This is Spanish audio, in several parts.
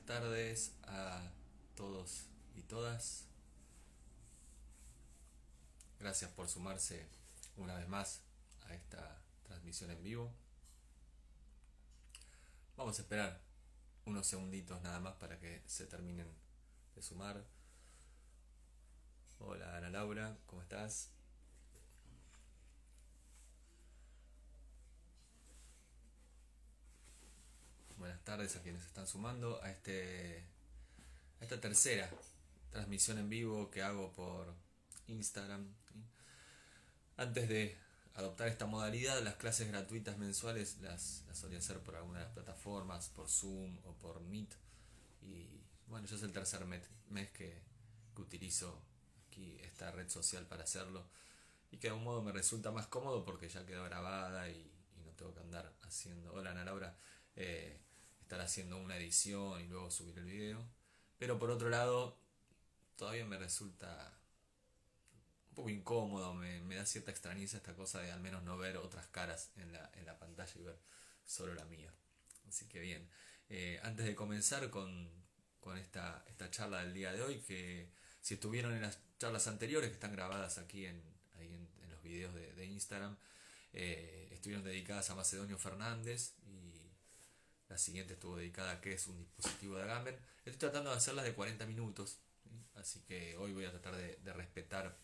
tardes a todos y todas. Gracias por sumarse una vez más a esta transmisión en vivo. Vamos a esperar unos segunditos nada más para que se terminen de sumar. Hola Ana Laura, ¿cómo estás? Buenas tardes a quienes están sumando a esta tercera transmisión en vivo que hago por Instagram. Antes de adoptar esta modalidad, las clases gratuitas mensuales las solía hacer por alguna de las plataformas, por Zoom o por Meet. Y bueno, ya es el tercer mes que utilizo aquí esta red social para hacerlo. Y que de algún modo me resulta más cómodo porque ya quedó grabada y no tengo que andar haciendo. Hola Ana Laura. eh, Estar haciendo una edición y luego subir el video. Pero por otro lado, todavía me resulta un poco incómodo, me da cierta extrañeza esta cosa de al menos no ver otras caras en la pantalla y ver solo la mía. Así que bien, antes de comenzar con esta charla del día de hoy, que si estuvieron en las charlas anteriores, que están grabadas aquí ahí en los videos de Instagram, estuvieron dedicadas a Macedonio Fernández y la siguiente estuvo dedicada a qué es un dispositivo de Agamben. Estoy tratando de hacerlas de 40 minutos, ¿sí? Así que hoy voy a tratar de respetar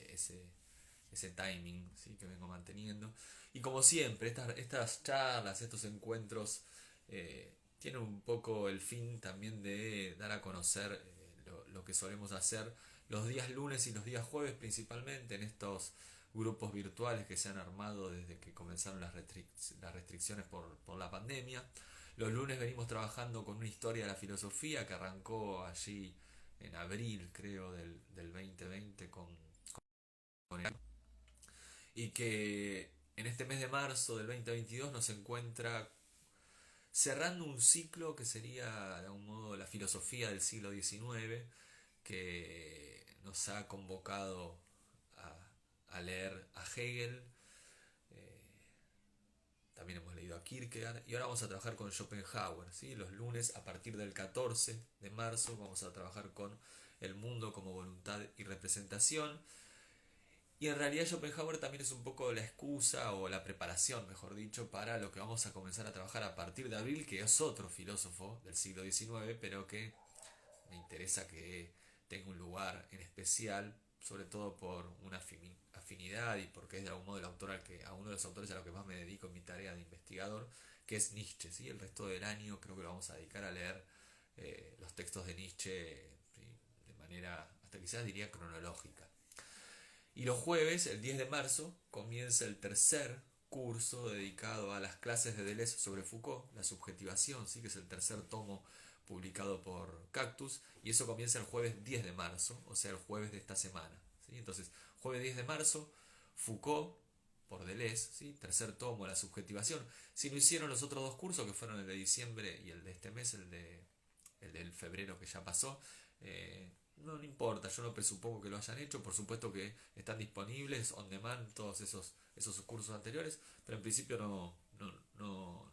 ese timing, ¿sí? Que vengo manteniendo. Y como siempre, estas charlas, estos encuentros tienen un poco el fin también de dar a conocer lo que solemos hacer los días lunes y los días jueves principalmente en estos grupos virtuales que se han armado desde que comenzaron las restricciones por la pandemia. Los lunes venimos trabajando con una historia de la filosofía que arrancó allí en abril, creo, del 2020 con el, y que en este mes de marzo del 2022 nos encuentra cerrando un ciclo que sería de algún modo la filosofía del siglo XIX, que nos ha convocado a leer a Hegel. eh, También hemos leído a Kierkegaard y ahora vamos a trabajar con Schopenhauer, ¿sí? Los lunes a partir del 14 de marzo vamos a trabajar con el mundo como voluntad y representación. Y en realidad Schopenhauer también es un poco la excusa o la preparación, mejor dicho, para lo que vamos a comenzar a trabajar a partir de abril, que es otro filósofo del siglo XIX, pero que me interesa que tenga un lugar en especial, sobre todo por una afinidad y porque es de algún modo a uno de los autores a los que más me dedico en mi tarea de investigador, que es Nietzsche. ¿Sí? El resto del año creo que lo vamos a dedicar a leer los textos de Nietzsche, ¿sí? De manera, hasta quizás diría cronológica. Y los jueves, el 10 de marzo, comienza el tercer curso dedicado a las clases de Deleuze sobre Foucault, la subjetivación, ¿sí? Que es el tercer tomo publicado por Cactus, y eso comienza el jueves 10 de marzo, o sea, el jueves de esta semana. ¿Sí? Entonces, jueves 10 de marzo, Foucault por Deleuze, ¿sí? Tercer tomo, la subjetivación. Si no hicieron los otros dos cursos, que fueron el de diciembre y el de este mes, el del febrero que ya pasó, no importa, yo no presupongo que lo hayan hecho, por supuesto que están disponibles on demand todos esos cursos anteriores, pero en principio no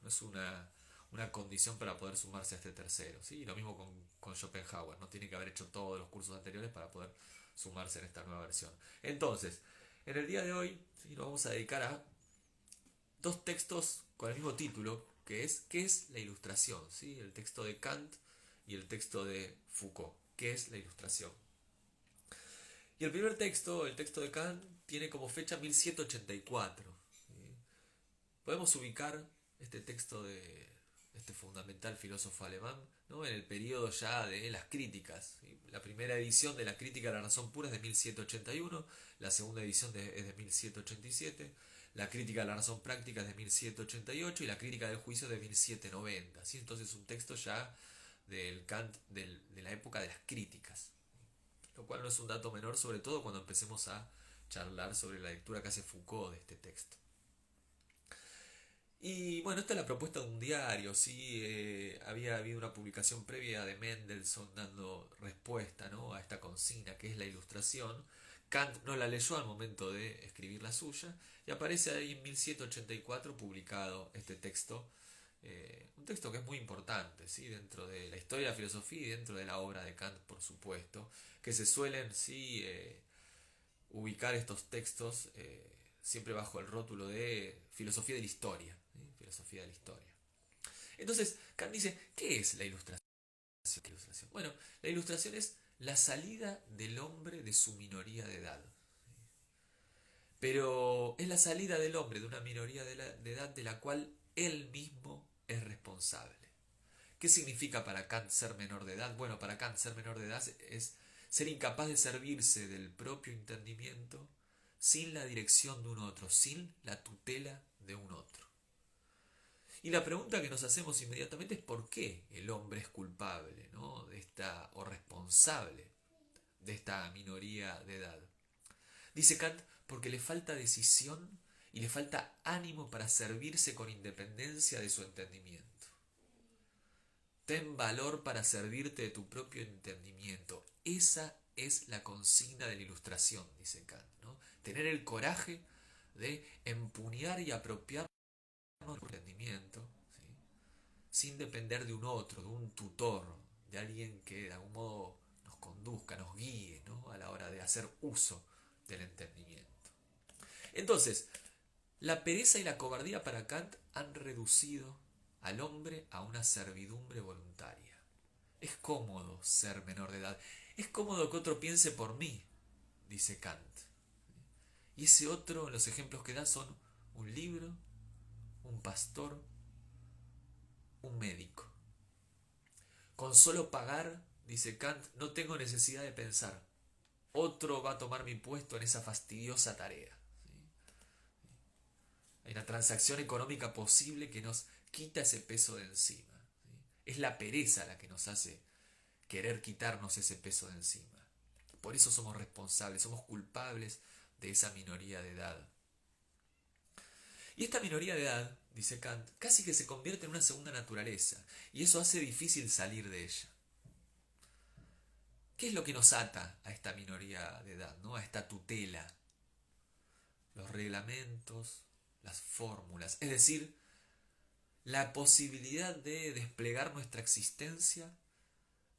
es una condición para poder sumarse a este tercero. ¿Sí? Lo mismo con Schopenhauer, no tiene que haber hecho todos los cursos anteriores para poder sumarse en esta nueva versión. Entonces, en el día de hoy, ¿sí? Nos vamos a dedicar a dos textos con el mismo título, que es ¿qué es la ilustración? ¿Sí? El texto de Kant y el texto de Foucault. ¿Qué es la ilustración? Y el primer texto, el texto de Kant, tiene como fecha 1784. ¿Sí? Podemos ubicar este texto de este fundamental filósofo alemán, ¿no? En el periodo ya de las críticas. ¿Sí? La primera edición de la Crítica de la Razón Pura es de 1781, la segunda edición es de 1787, la Crítica de la Razón Práctica es de 1788 y la Crítica del Juicio de 1790. ¿Sí? Entonces un texto ya del Kant de la época de las críticas, lo cual no es un dato menor, sobre todo cuando empecemos a charlar sobre la lectura que hace Foucault de este texto. Y bueno, esta es la propuesta de un diario, ¿sí? Había habido una publicación previa de Mendelssohn dando respuesta, ¿no? A esta consigna que es la ilustración. Kant no la leyó al momento de escribir la suya y aparece ahí en 1784 publicado este texto Un texto que es muy importante, ¿sí? Dentro de la historia de la filosofía y dentro de la obra de Kant, por supuesto, que se suelen, sí, ubicar estos textos siempre bajo el rótulo de filosofía de la historia, ¿sí? Filosofía de la historia. Entonces, Kant dice, ¿qué es la ilustración? Bueno, la ilustración es la salida del hombre de su minoría de edad. Pero es la salida del hombre de una minoría de edad de la cual él mismo es responsable. ¿Qué significa para Kant ser menor de edad? Bueno, para Kant ser menor de edad es ser incapaz de servirse del propio entendimiento sin la dirección de un otro, sin la tutela de un otro. Y la pregunta que nos hacemos inmediatamente es por qué el hombre es culpable, ¿no? de esta, o responsable de esta minoría de edad. Dice Kant, porque le falta decisión y le falta ánimo para servirse con independencia de su entendimiento. Ten valor para servirte de tu propio entendimiento. Esa es la consigna de la ilustración, dice Kant, ¿no? Tener el coraje de empuñar y apropiarnos del entendimiento, ¿sí? Sin depender de un otro, de un tutor, de alguien que de algún modo nos conduzca, nos guíe, ¿no? A la hora de hacer uso del entendimiento. Entonces, la pereza y la cobardía para Kant han reducido al hombre a una servidumbre voluntaria. Es cómodo ser menor de edad. Es cómodo que otro piense por mí, dice Kant. Y ese otro, los ejemplos que da son un libro, un pastor, un médico. Con solo pagar, dice Kant, no tengo necesidad de pensar. Otro va a tomar mi puesto en esa fastidiosa tarea. Hay una transacción económica posible que nos quita ese peso de encima. Es la pereza la que nos hace querer quitarnos ese peso de encima. Por eso somos responsables, somos culpables de esa minoría de edad. Y esta minoría de edad, dice Kant, casi que se convierte en una segunda naturaleza, y eso hace difícil salir de ella. ¿Qué es lo que nos ata a esta minoría de edad, ¿no? A esta tutela? Los reglamentos, las fórmulas, es decir, la posibilidad de desplegar nuestra existencia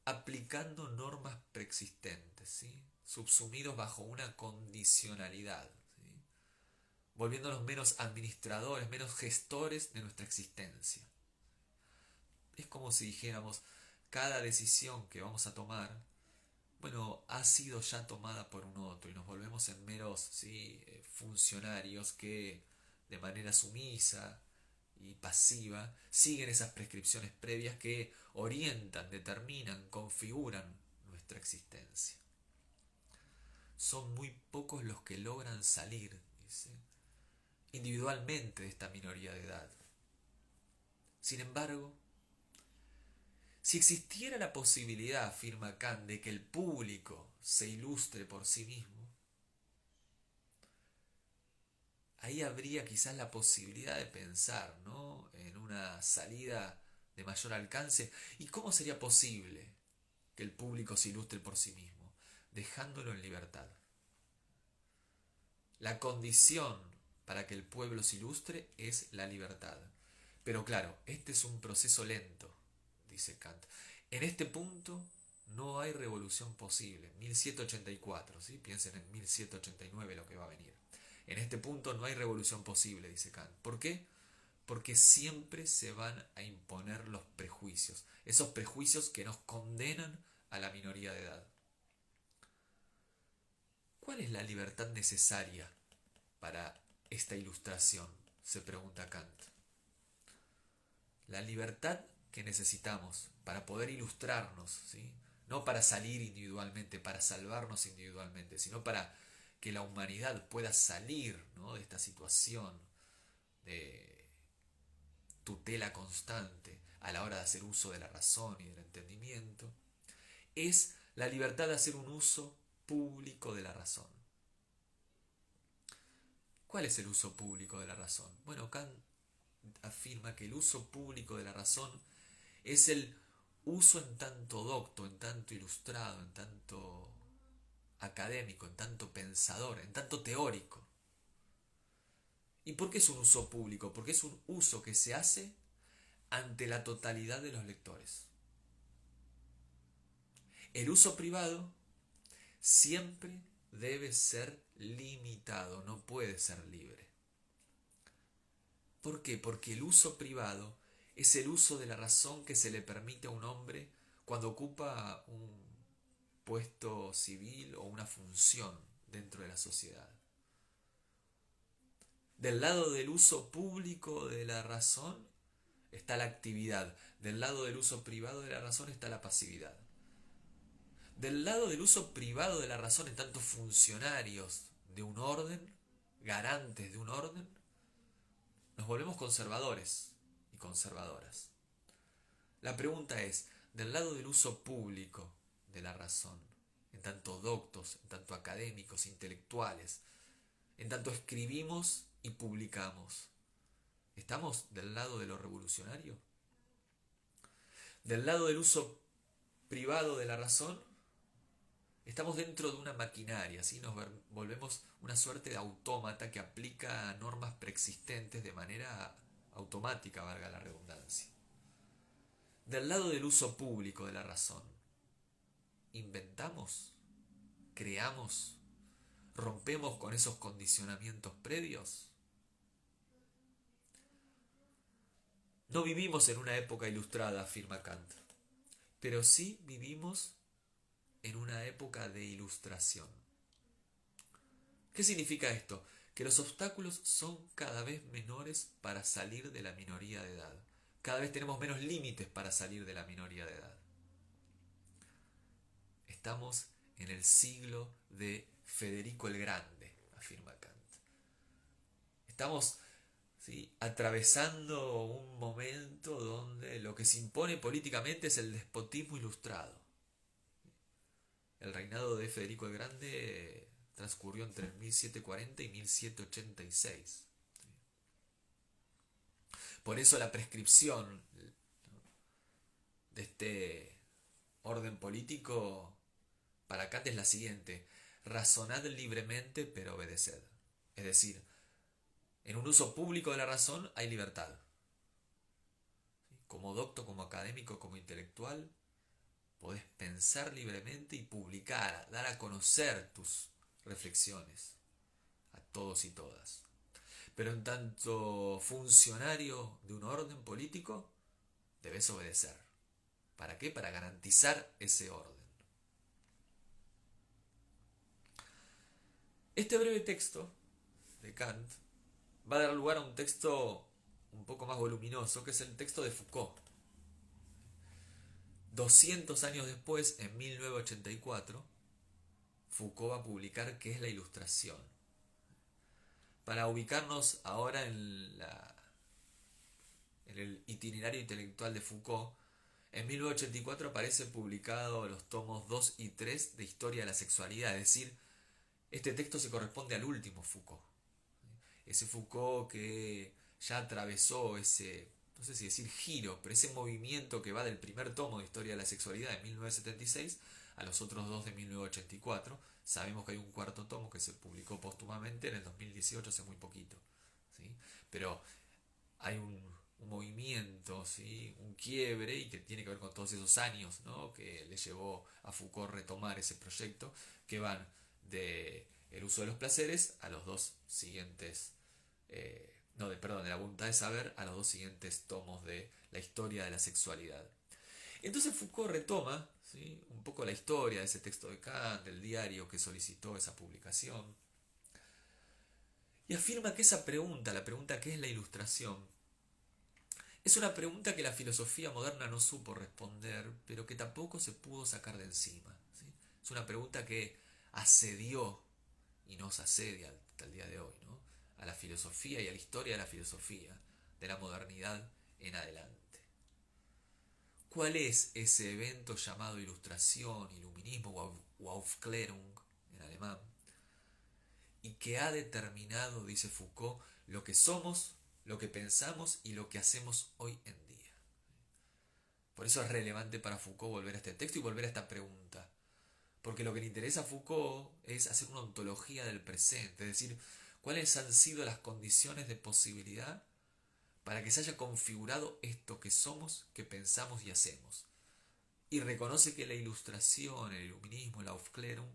aplicando normas preexistentes, ¿sí? Subsumidos bajo una condicionalidad, ¿sí? Volviéndonos menos administradores, menos gestores de nuestra existencia. Es como si dijéramos, cada decisión que vamos a tomar, bueno, ha sido ya tomada por un otro y nos volvemos en meros, ¿sí? Funcionarios que de manera sumisa y pasiva siguen esas prescripciones previas que orientan, determinan, configuran nuestra existencia. Son muy pocos los que logran salir, dice, individualmente de esta minoría de edad. Sin embargo, si existiera la posibilidad, afirma Kant, de que el público se ilustre por sí mismo, ahí habría quizás la posibilidad de pensar, ¿no? En una salida de mayor alcance. ¿Y cómo sería posible que el público se ilustre por sí mismo? Dejándolo en libertad. La condición para que el pueblo se ilustre es la libertad. Pero claro, este es un proceso lento, dice Kant. En este punto no hay revolución posible. 1784, ¿sí? Piensen en 1789 lo que va a venir. En este punto no hay revolución posible, dice Kant. ¿Por qué? Porque siempre se van a imponer los prejuicios. Esos prejuicios que nos condenan a la minoría de edad. ¿Cuál es la libertad necesaria para esta ilustración? Se pregunta Kant. La libertad que necesitamos para poder ilustrarnos, ¿sí? No para salir individualmente, para salvarnos individualmente, sino para que la humanidad pueda salir, ¿no? De esta situación de tutela constante a la hora de hacer uso de la razón y del entendimiento, es la libertad de hacer un uso público de la razón. ¿Cuál es el uso público de la razón? Bueno, Kant afirma que el uso público de la razón es el uso en tanto docto, en tanto ilustrado, en tanto académico, en tanto pensador, en tanto teórico. ¿Y por qué es un uso público? Porque es un uso que se hace ante la totalidad de los lectores. El uso privado siempre debe ser limitado, no puede ser libre. ¿Por qué? Porque el uso privado es el uso de la razón que se le permite a un hombre cuando ocupa un puesto civil o una función dentro de la sociedad. Del lado del uso público de la razón está la actividad, del lado del uso privado de la razón está la pasividad. Del lado del uso privado de la razón, en tanto funcionarios de un orden, garantes de un orden, nos volvemos conservadores y conservadoras. La pregunta es, del lado del uso público de la razón, en tanto doctos, en tanto académicos, intelectuales, en tanto escribimos y publicamos, ¿estamos del lado de lo revolucionario? Del lado del uso privado de la razón, estamos dentro de una maquinaria, ¿sí? Nos volvemos una suerte de autómata que aplica normas preexistentes de manera automática, valga la redundancia. Del lado del uso público de la razón, inventamos, creamos, rompemos con esos condicionamientos previos. No vivimos en una época ilustrada, afirma Kant, pero sí vivimos en una época de ilustración. ¿Qué significa esto? Que los obstáculos son cada vez menores para salir de la minoría de edad. Cada vez tenemos menos límites para salir de la minoría de edad. Estamos en el siglo de Federico el Grande, afirma Kant. Estamos, ¿sí?, atravesando un momento donde lo que se impone políticamente es el despotismo ilustrado. El reinado de Federico el Grande transcurrió entre 1740 y 1786. Por eso la prescripción de este orden político para Kant es la siguiente: razonad libremente pero obedeced. Es decir, en un uso público de la razón hay libertad. Como docto, como académico, como intelectual, podés pensar libremente y publicar, dar a conocer tus reflexiones a todos y todas. Pero en tanto funcionario de un orden político, debes obedecer. ¿Para qué? Para garantizar ese orden. Este breve texto de Kant va a dar lugar a un texto un poco más voluminoso, que es el texto de Foucault. 200 años después, en 1984, Foucault va a publicar ¿Qué es la Ilustración? Para ubicarnos ahora en el itinerario intelectual de Foucault, en 1984 aparece publicado los tomos 2 y 3 de Historia de la Sexualidad, es decir, este texto se corresponde al último Foucault. Ese Foucault que ya atravesó ese, no sé si decir giro, pero ese movimiento que va del primer tomo de Historia de la Sexualidad de 1976 a los otros dos de 1984. Sabemos que hay un cuarto tomo que se publicó póstumamente en el 2018, hace muy poquito, ¿sí? Pero hay un movimiento, ¿sí?, un quiebre, y que tiene que ver con todos esos años, ¿no?, que le llevó a Foucault retomar ese proyecto, que van de el uso de los placeres a los dos siguientes, de la voluntad de saber a los dos siguientes tomos de la historia de la sexualidad. Entonces Foucault retoma, ¿sí?, un poco la historia de ese texto de Kant, del diario que solicitó esa publicación, y afirma que esa pregunta, la pregunta ¿qué es la ilustración?, es una pregunta que la filosofía moderna no supo responder, pero que tampoco se pudo sacar de encima, ¿sí? Es una pregunta que asedió y nos asedia hasta el día de hoy, ¿no?, a la filosofía y a la historia de la filosofía, de la modernidad en adelante. ¿Cuál es ese evento llamado ilustración, iluminismo o Aufklärung en alemán, y que ha determinado, dice Foucault, lo que somos, lo que pensamos y lo que hacemos hoy en día? Por eso es relevante para Foucault volver a este texto y volver a esta pregunta, porque lo que le interesa a Foucault es hacer una ontología del presente, es decir, cuáles han sido las condiciones de posibilidad para que se haya configurado esto que somos, que pensamos y hacemos. Y reconoce que la ilustración, el iluminismo, el Aufklärung,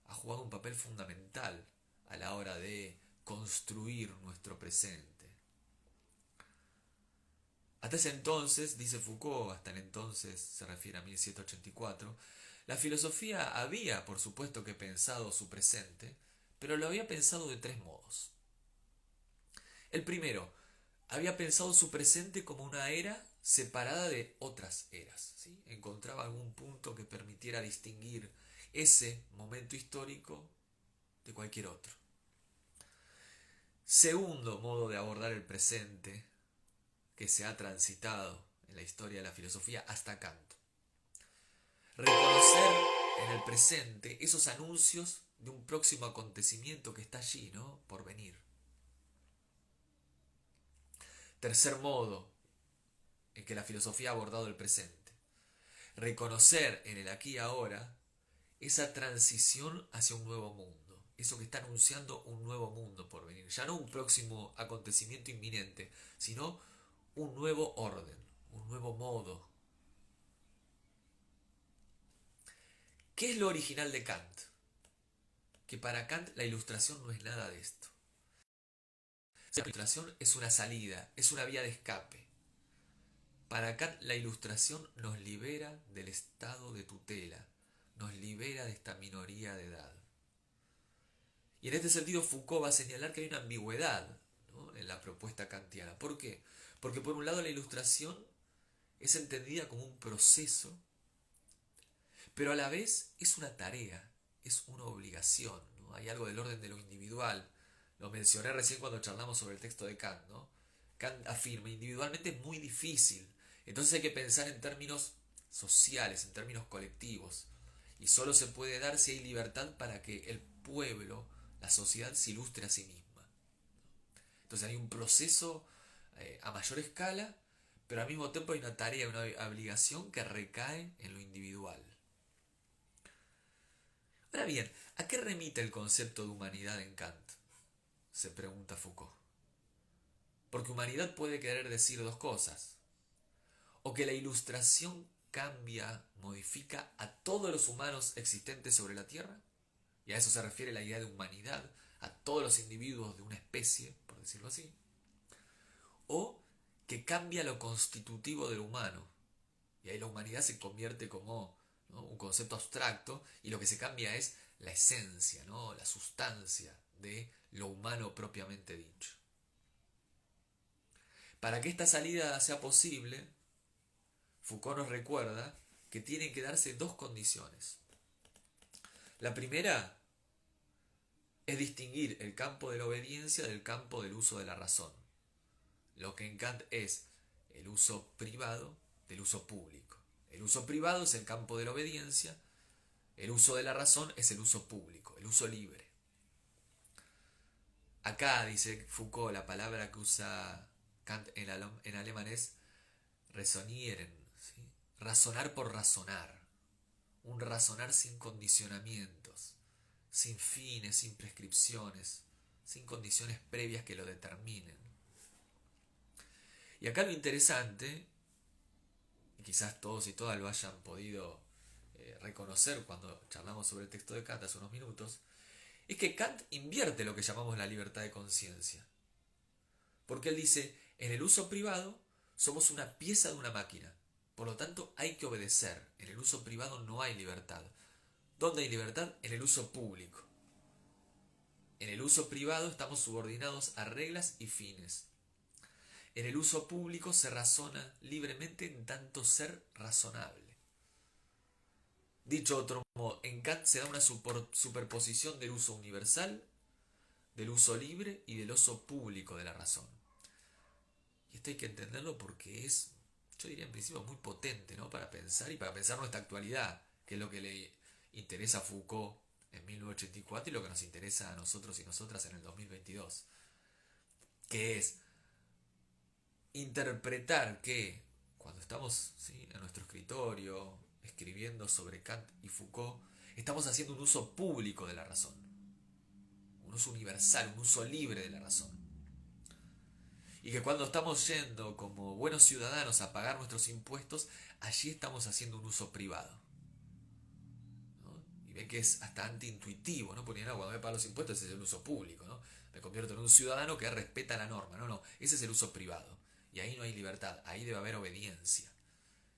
ha jugado un papel fundamental a la hora de construir nuestro presente. Hasta ese entonces, dice Foucault, hasta el entonces se refiere a 1784, la filosofía había, por supuesto, que pensado su presente, pero lo había pensado de tres modos. El primero, había pensado su presente como una era separada de otras eras, ¿sí? Encontraba algún punto que permitiera distinguir ese momento histórico de cualquier otro. Segundo modo de abordar el presente que se ha transitado en la historia de la filosofía hasta Kant. Reconocer en el presente esos anuncios de un próximo acontecimiento que está allí, ¿no? Por venir. Tercer modo en que la filosofía ha abordado el presente. Reconocer en el aquí y ahora esa transición hacia un nuevo mundo. Eso que está anunciando un nuevo mundo por venir. Ya no un próximo acontecimiento inminente, sino un nuevo orden, un nuevo modo. ¿Qué es lo original de Kant? Que para Kant la ilustración no es nada de esto. La ilustración es una salida, es una vía de escape. Para Kant la ilustración nos libera del estado de tutela, nos libera de esta minoría de edad. Y en este sentido Foucault va a señalar que hay una ambigüedad, ¿no?, en la propuesta kantiana. ¿Por qué? Porque por un lado la ilustración es entendida como un proceso, pero a la vez es una tarea, es una obligación, ¿no? Hay algo del orden de lo individual. Lo mencioné recién cuando charlamos sobre el texto de Kant, ¿no? Kant afirma, individualmente es muy difícil, entonces hay que pensar en términos sociales, en términos colectivos, y solo se puede dar si hay libertad para que el pueblo, la sociedad, se ilustre a sí misma. Entonces hay un proceso a mayor escala, pero al mismo tiempo hay una tarea, una obligación que recae en lo individual. Ahora bien, ¿a qué remite el concepto de humanidad en Kant?, se pregunta Foucault. Porque humanidad puede querer decir dos cosas. O que la ilustración cambia, modifica a todos los humanos existentes sobre la Tierra, y a eso se refiere la idea de humanidad, a todos los individuos de una especie, por decirlo así. O que cambia lo constitutivo del humano, y ahí la humanidad se convierte como, ¿no?, un concepto abstracto, y lo que se cambia es la esencia, ¿no?, la sustancia de lo humano propiamente dicho. Para que esta salida sea posible, Foucault nos recuerda que tienen que darse dos condiciones. La primera es distinguir el campo de la obediencia del campo del uso de la razón, lo que en Kant es el uso privado del uso público. El uso privado es el campo de la obediencia, el uso de la razón es el uso público, el uso libre. Acá, dice Foucault, la palabra que usa Kant en alemán es resonieren, ¿sí?, razonar por razonar, un razonar sin condicionamientos, sin fines, sin prescripciones, sin condiciones previas que lo determinen. Y acá lo interesante, y quizás todos y todas lo hayan podido reconocer cuando charlamos sobre el texto de Kant hace unos minutos, es que Kant invierte lo que llamamos la libertad de conciencia. Porque él dice, en el uso privado somos una pieza de una máquina, por lo tanto hay que obedecer. En el uso privado no hay libertad. ¿Dónde hay libertad? En el uso público. En el uso privado estamos subordinados a reglas y fines. En el uso público se razona libremente en tanto ser razonable. Dicho de otro modo, en Kant se da una superposición del uso universal, del uso libre y del uso público de la razón. Y esto hay que entenderlo porque es, yo diría en principio, muy potente, ¿no?, para pensar y para pensar nuestra actualidad, que es lo que le interesa a Foucault en 1984 y lo que nos interesa a nosotros y nosotras en el 2022, que es interpretar que cuando estamos, ¿sí?, en nuestro escritorio escribiendo sobre Kant y Foucault, estamos haciendo un uso público de la razón, un uso universal, un uso libre de la razón. Y que cuando estamos yendo como buenos ciudadanos a pagar nuestros impuestos, allí estamos haciendo un uso privado. ¿No? Y ven que es hasta antiintuitivo, ¿no? Porque no, cuando me pago los impuestos ese es el uso público, ¿no? Me convierto en un ciudadano que respeta la norma. No, no, ese es el uso privado. Y ahí no hay libertad, ahí debe haber obediencia.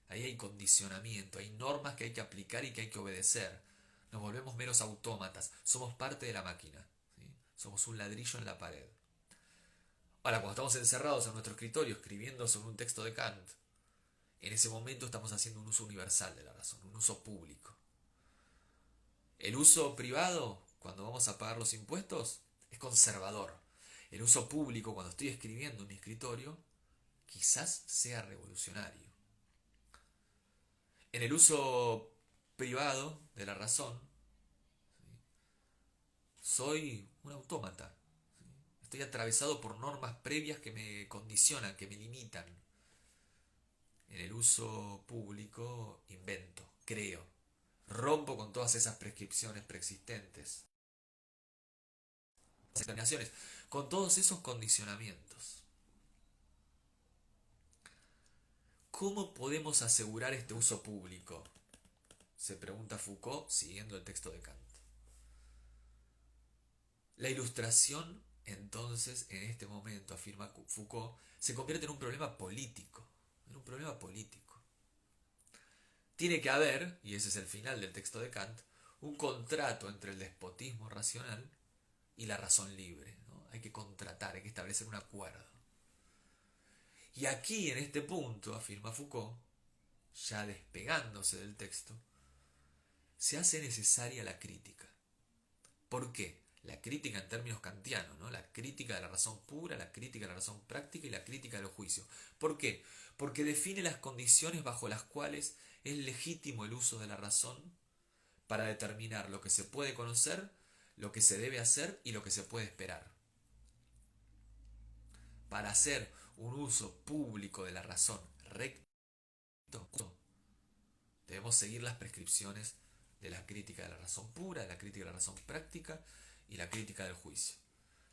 Ahí hay condicionamiento, hay normas que hay que aplicar y que hay que obedecer. Nos volvemos meros autómatas, somos parte de la máquina. ¿Sí? Somos un ladrillo en la pared. Ahora, cuando estamos encerrados en nuestro escritorio escribiendo sobre un texto de Kant, en ese momento estamos haciendo un uso universal de la razón, un uso público. El uso privado, cuando vamos a pagar los impuestos, es conservador. El uso público, cuando estoy escribiendo en mi escritorio, quizás sea revolucionario. En el uso privado de la razón, ¿sí? Soy un autómata. ¿Sí? Estoy atravesado por normas previas que me condicionan, que me limitan. En el uso público invento, creo, rompo con todas esas prescripciones preexistentes, con todos esos condicionamientos. ¿Cómo podemos asegurar este uso público? Se pregunta Foucault siguiendo el texto de Kant. La ilustración, entonces, en este momento, afirma Foucault, se convierte en un problema político. En un problema político. Tiene que haber, y ese es el final del texto de Kant, un contrato entre el despotismo racional y la razón libre. ¿No? Hay que contratar, hay que establecer un acuerdo. Y aquí, en este punto, afirma Foucault, ya despegándose del texto, se hace necesaria la crítica. ¿Por qué? La crítica en términos kantianos, ¿no? La crítica de la razón pura, la crítica de la razón práctica y la crítica de los juicios. ¿Por qué? Porque define las condiciones bajo las cuales es legítimo el uso de la razón para determinar lo que se puede conocer, lo que se debe hacer y lo que se puede esperar. Para hacer un uso público de la razón recto, debemos seguir las prescripciones de la crítica de la razón pura, de la crítica de la razón práctica y la crítica del juicio.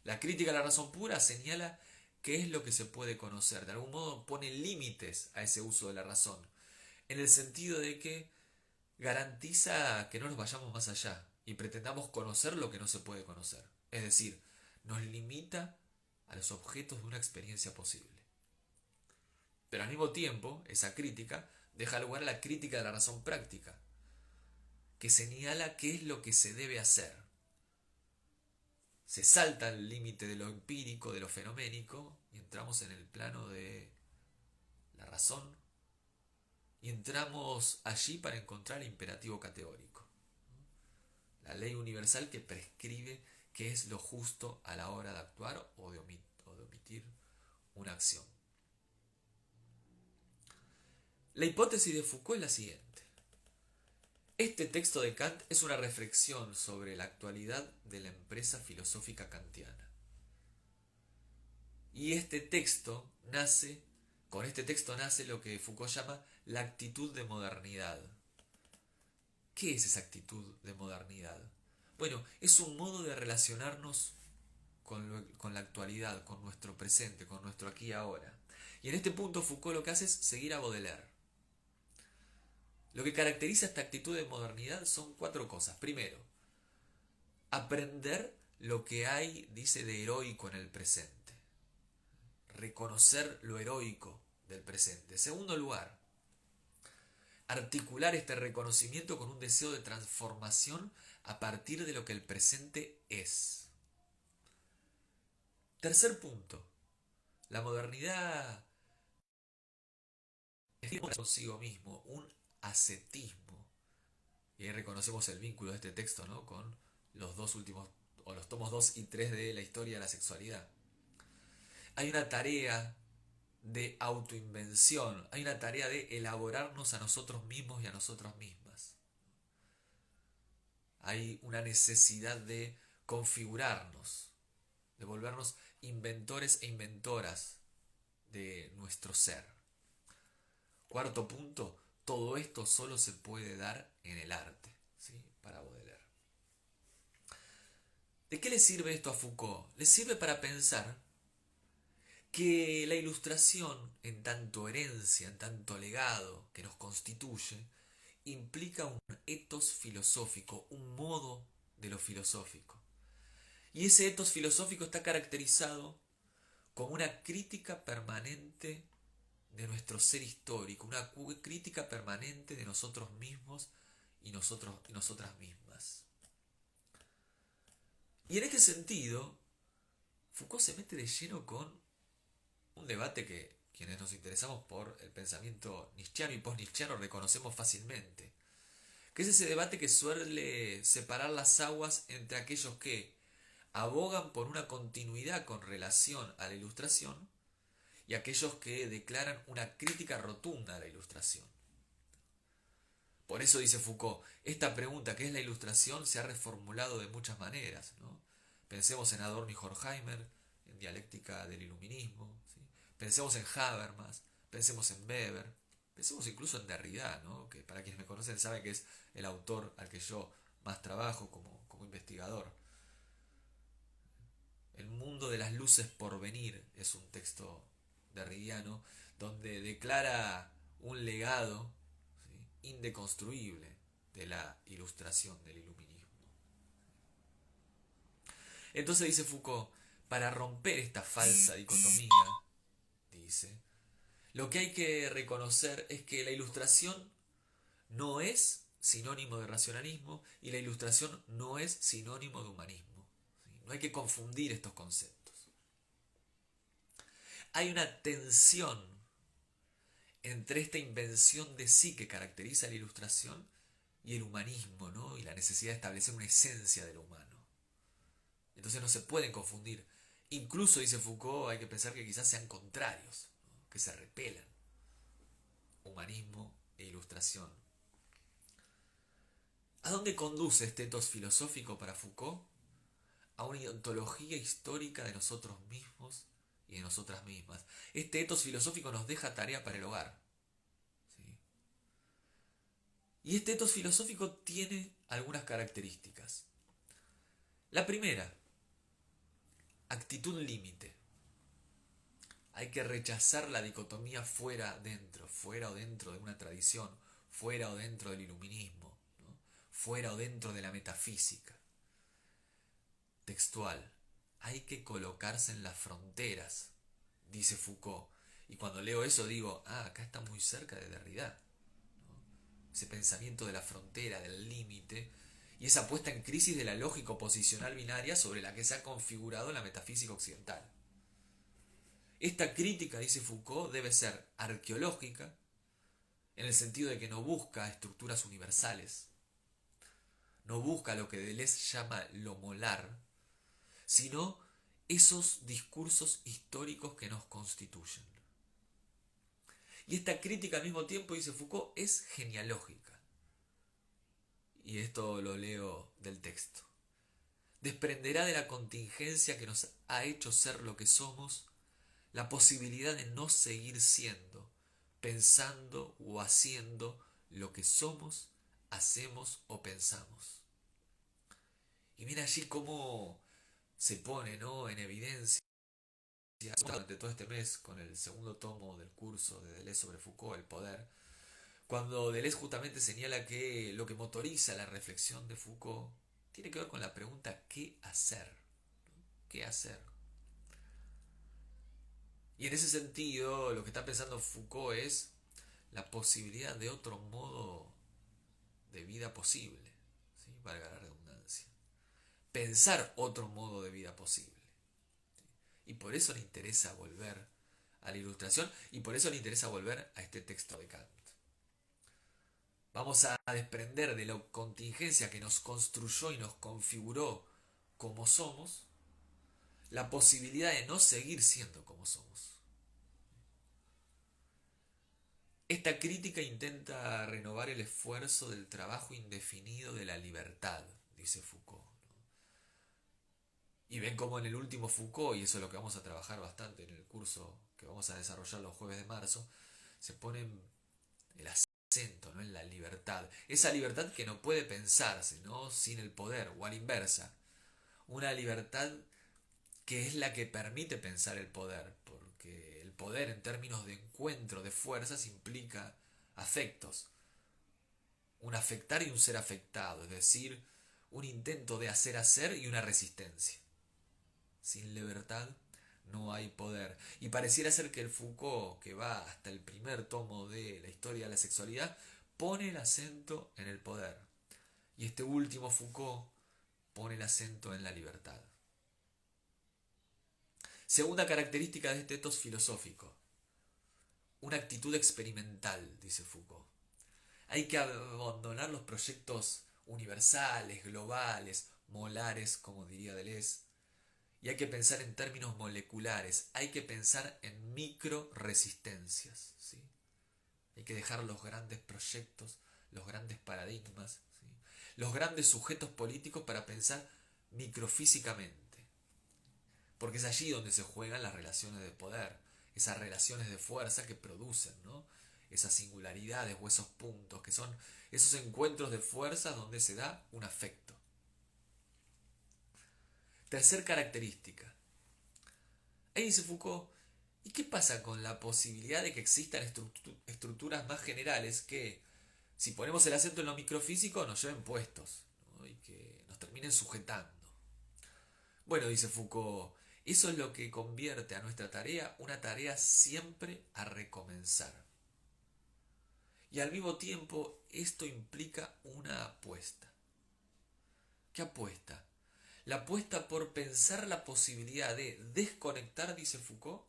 La crítica de la razón pura señala qué es lo que se puede conocer, de algún modo pone límites a ese uso de la razón, en el sentido de que garantiza que no nos vayamos más allá y pretendamos conocer lo que no se puede conocer. Es decir, nos limita a los objetos de una experiencia posible. Pero al mismo tiempo, esa crítica deja lugar a la crítica de la razón práctica, que señala qué es lo que se debe hacer. Se salta el límite de lo empírico, de lo fenoménico, y entramos en el plano de la razón, y entramos allí para encontrar el imperativo categórico, la ley universal que prescribe qué es lo justo a la hora de actuar o de omitir una acción. La hipótesis de Foucault es la siguiente. Este texto de Kant es una reflexión sobre la actualidad de la empresa filosófica kantiana. Y con este texto nace lo que Foucault llama la actitud de modernidad. ¿Qué es esa actitud de modernidad? Bueno, es un modo de relacionarnos con la actualidad, con nuestro presente, con nuestro aquí y ahora. Y en este punto Foucault lo que hace es seguir a Baudelaire. Lo que caracteriza esta actitud de modernidad son 4 cosas. Primero, aprender lo que hay, dice, de heroico en el presente. Reconocer lo heroico del presente. Segundo lugar, articular este reconocimiento con un deseo de transformación a partir de lo que el presente es. Tercer punto, la modernidad es consigo mismo, un ascetismo. Y ahí reconocemos el vínculo de este texto, ¿no? Con los dos últimos, o los tomos 2 y 3 de la historia de la sexualidad. Hay una tarea de autoinvención, hay una tarea de elaborarnos a nosotros mismos y a nosotras mismas. Hay una necesidad de configurarnos, de volvernos inventores e inventoras de nuestro ser. Cuarto punto, todo esto solo se puede dar en el arte, ¿sí? Para Baudelaire. ¿De qué le sirve esto a Foucault? Le sirve para pensar que la ilustración, en tanto herencia, en tanto legado que nos constituye, implica un etos filosófico, un modo de lo filosófico. Y ese etos filosófico está caracterizado como una crítica permanente de nuestro ser histórico, una crítica permanente de nosotros mismos y nosotras mismas. Y en este sentido, Foucault se mete de lleno con un debate que quienes nos interesamos por el pensamiento nietzscheano y post-nietzscheano reconocemos fácilmente, que es ese debate que suele separar las aguas entre aquellos que abogan por una continuidad con relación a la ilustración y aquellos que declaran una crítica rotunda a la ilustración. Por eso dice Foucault, esta pregunta, ¿qué es la ilustración?, se ha reformulado de muchas maneras, ¿no? Pensemos en Adorno y Horkheimer, en Dialéctica del Iluminismo, ¿sí? Pensemos en Habermas, pensemos en Weber, pensemos incluso en Derrida, ¿no? Que para quienes me conocen saben que es el autor al que yo más trabajo como investigador. El mundo de las luces por venir es un texto derridiano donde declara un legado, ¿sí?, indeconstruible de la ilustración, del iluminismo. Entonces dice Foucault, para romper esta falsa dicotomía, dice, lo que hay que reconocer es que la ilustración no es sinónimo de racionalismo y la ilustración no es sinónimo de humanismo. ¿Sí? No hay que confundir estos conceptos. Hay una tensión entre esta invención de sí que caracteriza la ilustración y el humanismo, ¿no? Y la necesidad de establecer una esencia de lo humano. Entonces no se pueden confundir. Incluso, dice Foucault, hay que pensar que quizás sean contrarios, ¿no?, que se repelan. Humanismo e ilustración. ¿A dónde conduce este etos filosófico para Foucault? A una ontología histórica de nosotros mismos y de nosotras mismas. Este etos filosófico nos deja tarea para el hogar. ¿Sí? Y este etos filosófico tiene algunas características. La primera, actitud límite. Hay que rechazar la dicotomía fuera-dentro, fuera o dentro de una tradición, fuera o dentro del iluminismo, ¿no?, fuera o dentro de la metafísica. Textual, hay que colocarse en las fronteras, dice Foucault. Y cuando leo eso digo, acá está muy cerca de Derrida, ¿no? Ese pensamiento de la frontera, del límite, y esa puesta en crisis de la lógica oposicional binaria sobre la que se ha configurado la metafísica occidental. Esta crítica, dice Foucault, debe ser arqueológica, en el sentido de que no busca estructuras universales, no busca lo que Deleuze llama lo molar, sino esos discursos históricos que nos constituyen. Y esta crítica al mismo tiempo, dice Foucault, es genealógica. Y esto lo leo del texto. Desprenderá de la contingencia que nos ha hecho ser lo que somos la posibilidad de no seguir siendo, pensando o haciendo lo que somos, hacemos o pensamos. Y mira allí cómo se pone, ¿no?, en evidencia durante todo este mes con el segundo tomo del curso de Deleuze sobre Foucault, El poder, cuando Deleuze justamente señala que lo que motoriza la reflexión de Foucault tiene que ver con la pregunta ¿qué hacer? ¿Qué hacer? Y en ese sentido, lo que está pensando Foucault es la posibilidad de otro modo de vida posible, ¿sí?, valga la redundancia. Pensar otro modo de vida posible. Y por eso le interesa volver a la ilustración y por eso le interesa volver a este texto de Kant. Vamos a desprender de la contingencia que nos construyó y nos configuró como somos la posibilidad de no seguir siendo como somos. Esta crítica intenta renovar el esfuerzo del trabajo indefinido de la libertad, dice Foucault. Y ven cómo en el último Foucault, y eso es lo que vamos a trabajar bastante en el curso que vamos a desarrollar los jueves de marzo, se pone el acento, ¿no?, en la libertad. Esa libertad que no puede pensarse, ¿no?, sin el poder, o a la inversa. Una libertad que es la que permite pensar el poder, porque poder en términos de encuentro de fuerzas implica afectos, un afectar y un ser afectado, es decir, un intento de hacer y una resistencia. Sin libertad no hay poder. Y pareciera ser que el Foucault, que va hasta el primer tomo de la historia de la sexualidad, pone el acento en el poder. Y este último Foucault pone el acento en la libertad. Segunda característica de este etos filosófico, una actitud experimental, dice Foucault. Hay que abandonar los proyectos universales, globales, molares, como diría Deleuze, y hay que pensar en términos moleculares, hay que pensar en microresistencias, ¿sí? Hay que dejar los grandes proyectos, los grandes paradigmas, ¿sí? Los grandes sujetos políticos para pensar microfísicamente, porque es allí donde se juegan las relaciones de poder, esas relaciones de fuerza que producen, ¿no? Esas singularidades o esos puntos, que son esos encuentros de fuerzas donde se da un afecto. Tercer característica. Ahí dice Foucault, ¿y qué pasa con la posibilidad de que existan estructuras más generales que, si ponemos el acento en lo microfísico, nos lleven puestos, ¿no? Y que nos terminen sujetando? Bueno, dice Foucault, eso es lo que convierte a nuestra tarea una tarea siempre a recomenzar. Y al mismo tiempo esto implica una apuesta. ¿Qué apuesta? La apuesta por pensar la posibilidad de desconectar, dice Foucault,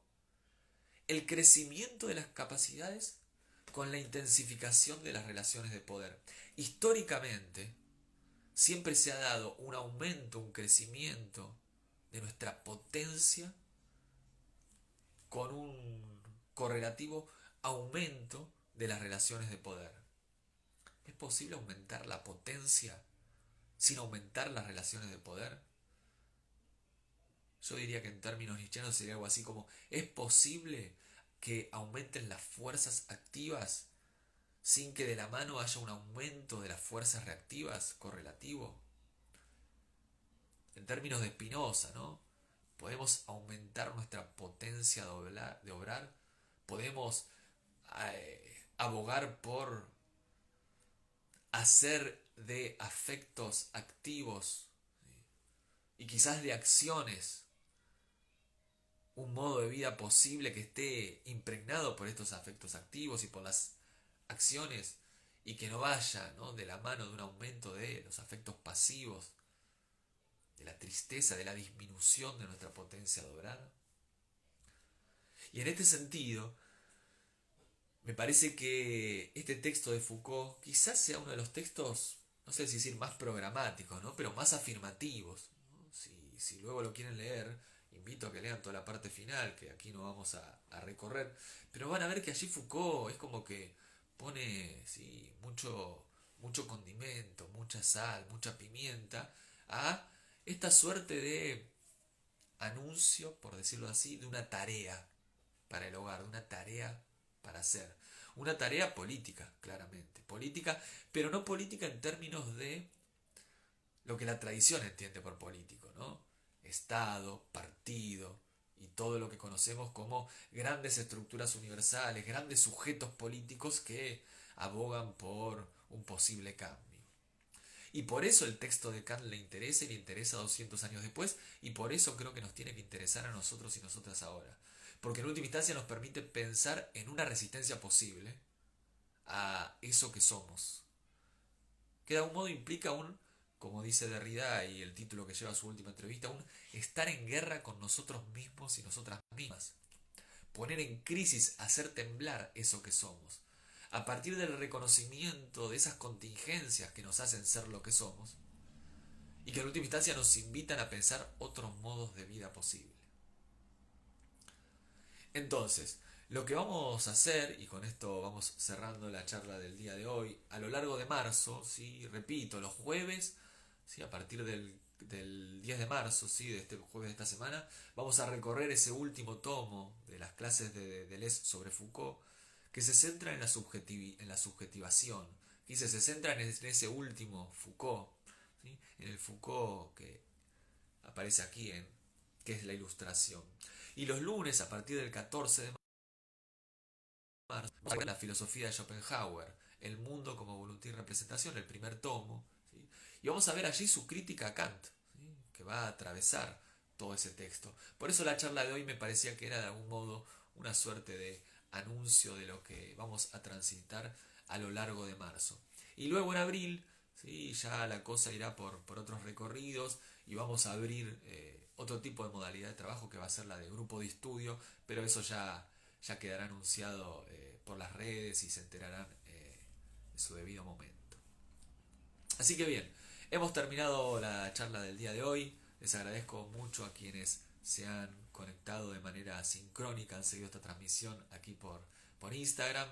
el crecimiento de las capacidades con la intensificación de las relaciones de poder. Históricamente, siempre se ha dado un aumento, un crecimiento de nuestra potencia con un correlativo aumento de las relaciones de poder. ¿Es posible aumentar la potencia sin aumentar las relaciones de poder? Yo diría que en términos nietzscheanos sería algo así como: ¿es posible que aumenten las fuerzas activas sin que de la mano haya un aumento de las fuerzas reactivas correlativo? En términos de Spinoza, ¿no? Podemos aumentar nuestra potencia de obrar, podemos abogar por hacer de afectos activos, ¿sí? Y quizás de acciones un modo de vida posible que esté impregnado por estos afectos activos y por las acciones, y que no vaya, ¿no?, de la mano de un aumento de los afectos pasivos, de la tristeza, de la disminución de nuestra potencia de obrar. Y en este sentido, me parece que este texto de Foucault quizás sea uno de los textos, no sé si decir más programáticos, ¿no?, pero más afirmativos, ¿no? Si luego lo quieren leer, invito a que lean toda la parte final, que aquí no vamos a recorrer, pero van a ver que allí Foucault es como que pone, ¿sí?, mucho condimento, mucha sal, mucha pimienta a esta suerte de anuncio, por decirlo así, de una tarea para el hogar, de una tarea para hacer. Una tarea política, claramente. Política, pero no política en términos de lo que la tradición entiende por político, ¿no? Estado, partido y todo lo que conocemos como grandes estructuras universales, grandes sujetos políticos que abogan por un posible cambio. Y por eso el texto de Kant le interesa y le interesa 200 años después, y por eso creo que nos tiene que interesar a nosotros y nosotras ahora. Porque en última instancia nos permite pensar en una resistencia posible a eso que somos. Que de algún modo implica un, como dice Derrida y el título que lleva su última entrevista, un estar en guerra con nosotros mismos y nosotras mismas. Poner en crisis, hacer temblar eso que somos. A partir del reconocimiento de esas contingencias que nos hacen ser lo que somos y que en última instancia nos invitan a pensar otros modos de vida posible. Entonces, lo que vamos a hacer, y con esto vamos cerrando la charla del día de hoy, a lo largo de marzo, ¿sí?, repito, los jueves, ¿sí?, a partir del 10 de marzo, ¿sí?, de este jueves de esta semana, vamos a recorrer ese último tomo de las clases de Deleuze sobre Foucault, que se centra en la subjetivación, que se centra en ese último Foucault, ¿sí?, en el Foucault que aparece aquí, que es la Ilustración. Y los lunes, a partir del 14 de Vamos a ver la filosofía de Schopenhauer, el mundo como voluntad y representación, el primer tomo, ¿sí? Y vamos a ver allí su crítica a Kant, ¿sí? Que va a atravesar todo ese texto. Por eso la charla de hoy me parecía que era de algún modo una suerte de anuncio de lo que vamos a transitar a lo largo de marzo. Y luego en abril, ¿sí? Ya la cosa irá por otros recorridos y vamos a abrir otro tipo de modalidad de trabajo que va a ser la de grupo de estudio, pero eso ya quedará anunciado por las redes y se enterarán en su debido momento. Así que bien, hemos terminado la charla del día de hoy. Les agradezco mucho a quienes se han conectado de manera sincrónica, han seguido esta transmisión aquí por Instagram.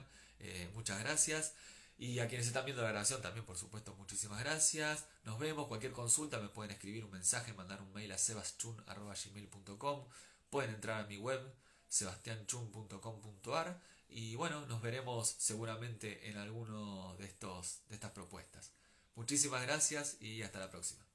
Muchas gracias. Y a quienes están viendo la grabación también, por supuesto, muchísimas gracias. Nos vemos. Cualquier consulta me pueden escribir un mensaje, mandar un mail a sebaschun@gmail.com. Pueden entrar a mi web, sebastianchun.com.ar. Y bueno, nos veremos seguramente en alguno de estas propuestas. Muchísimas gracias y hasta la próxima.